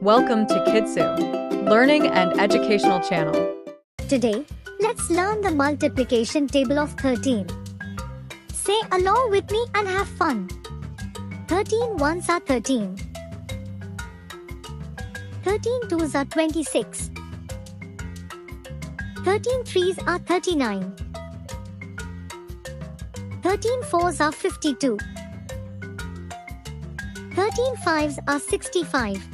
Welcome to Kidsu, learning and educational channel. Today, let's learn the multiplication table of 13. Say along with me and have fun. 13 ones are 13. 13 twos are 26. 13 threes are 39. 13 fours are 52. 13 fives are 65.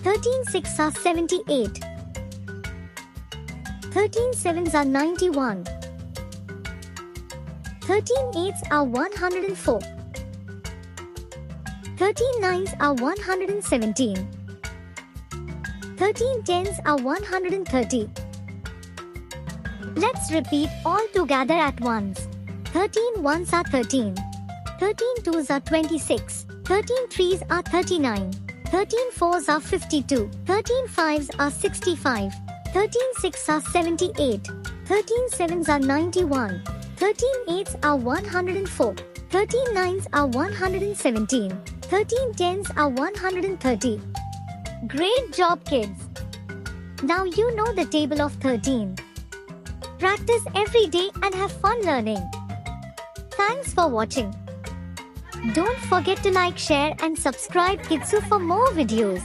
13 sixes are 78. 13 sevens are 91. 13 eights are 104. 13 nines are 117. 13 tens are 130. Let's repeat all together at once. 13 ones are 13. 13 twos are 26. 13 threes are 39. 13 fours are 52. 13 fives are 65. 13 sixes are 78. 13 sevens are 91. 13 eights are 104. 13 nines are 117. 13 tens are 130. Great job, kids! Now you know the table of 13. Practice every day and have fun learning. Thanks for watching. Don't forget to like, share and subscribe Kidsu for more videos.